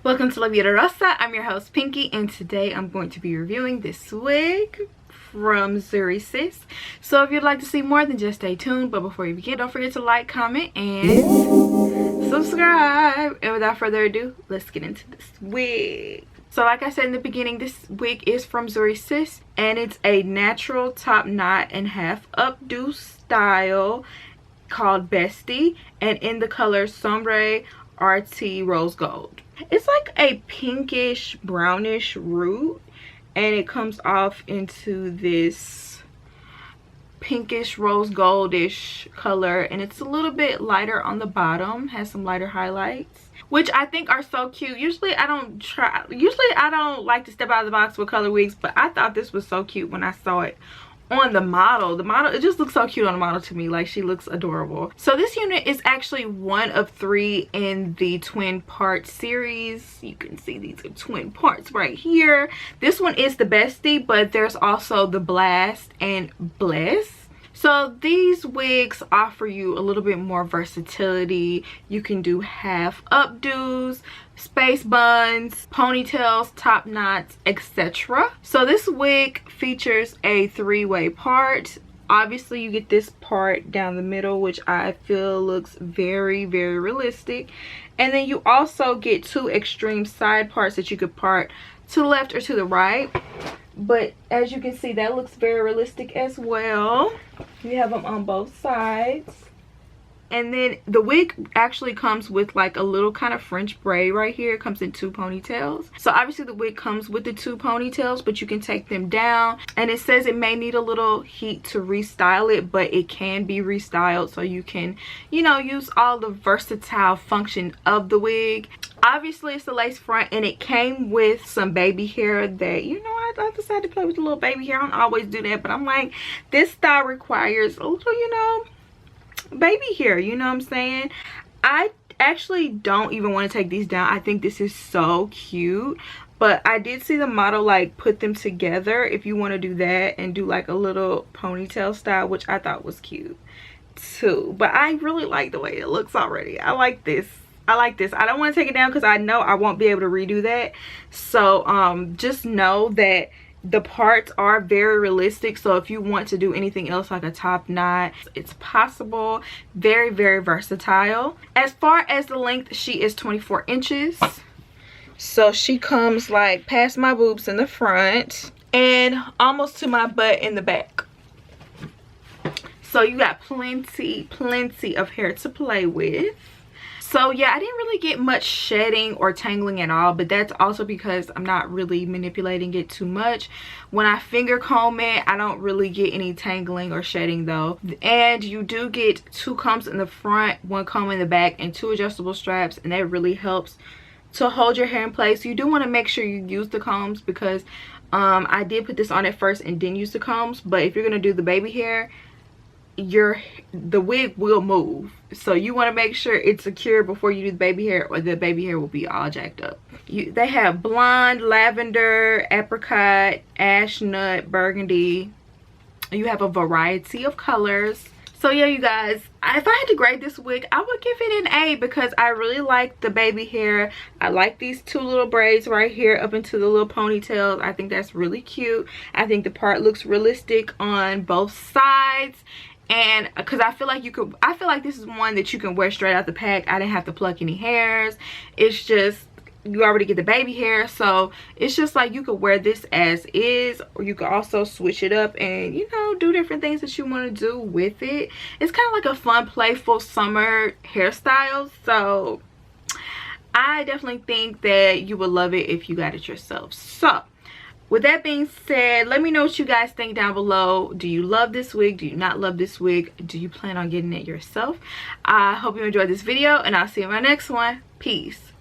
Welcome to La Vida Rosa. I'm your host Pinky, and today I'm going to be reviewing this wig from Zury Sis. So if you'd like to see more, then just stay tuned. But before you begin, don't forget to like, comment, and subscribe. And without further ado, let's get into this wig. So like I said in the beginning, this wig is from Zury Sis, and it's a natural top knot and half updo style called Bestie, and in the color Sombre RT Rose Gold. It's like a pinkish brownish root, and it comes off into this pinkish rose goldish color, and it's a little bit lighter on the bottom, has some lighter highlights, which I think are so cute. Usually I don't like to step out of the box with color wigs, but I thought this was so cute when I saw it on the model. It just looks so cute on the model to me. Like, she looks adorable. So this unit is actually one of 3 in the twin part series. You can see these are twin parts right here. This one is the Bestie, but there's also the Blast and Bless. So these wigs offer you a little bit more versatility. You can do half updos, space buns, ponytails, top knots, etc. So this wig features a 3-way part. Obviously you get this part down the middle, which I feel looks very, very realistic. And then you also get 2 extreme side parts that you could part to the left or to the right. But as you can see, that looks very realistic as well. You have them on both sides. And then the wig actually comes with like a little kind of French braid right here. It comes in 2 ponytails. So obviously the wig comes with the 2 ponytails, but you can take them down. And it says it may need a little heat to restyle it, but it can be restyled, so you can, you know, use all the versatile function of the wig. Obviously it's a lace front, and it came with some baby hair that, you know, I decided to play with a little baby hair. I don't always do that, but I'm like, this style requires a little, you know, baby hair, you know what I'm saying? I actually don't even want to take these down. I think this is so cute, but I did see the model like put them together if you want to do that and do like a little ponytail style, which I thought was cute too. But I really like the way it looks already. I like this. I don't want to take it down because I know I won't be able to redo that. So just know that the parts are very realistic. So if you want to do anything else like a top knot, it's possible. Very, very versatile. As far as the length, she is 24 inches. So she comes like past my boobs in the front and almost to my butt in the back. So you got plenty of hair to play with. So yeah, I didn't really get much shedding or tangling at all, but that's also because I'm not really manipulating it too much. When I finger comb it, I don't really get any tangling or shedding though. And you do get 2 combs in the front, 1 comb in the back, and 2 adjustable straps, and that really helps to hold your hair in place. You do want to make sure you use the combs because I did put this on at first and then use the combs, but if you're going to do the baby hair, the wig will move, so you want to make sure it's secure before you do the baby hair, or the baby hair will be all jacked up. They have blonde, lavender, apricot, ash nut, burgundy. You have a variety of colors. So yeah, you guys, if I had to grade this wig, I would give it an A because I really like the baby hair. I like these 2 little braids right here up into the little ponytails. I think that's really cute. I think the part looks realistic on both sides. And because I feel like this is one that you can wear straight out the pack. I didn't have to pluck any hairs. It's just, you already get the baby hair, so it's just like you could wear this as is, or you could also switch it up and, you know, do different things that you want to do with it. It's kind of like a fun, playful summer hairstyle. So I definitely think that you would love it if you got it yourself. So with that being said, let me know what you guys think down below. Do you love this wig? Do you not love this wig? Do you plan on getting it yourself? I hope you enjoyed this video, and I'll see you in my next one. Peace.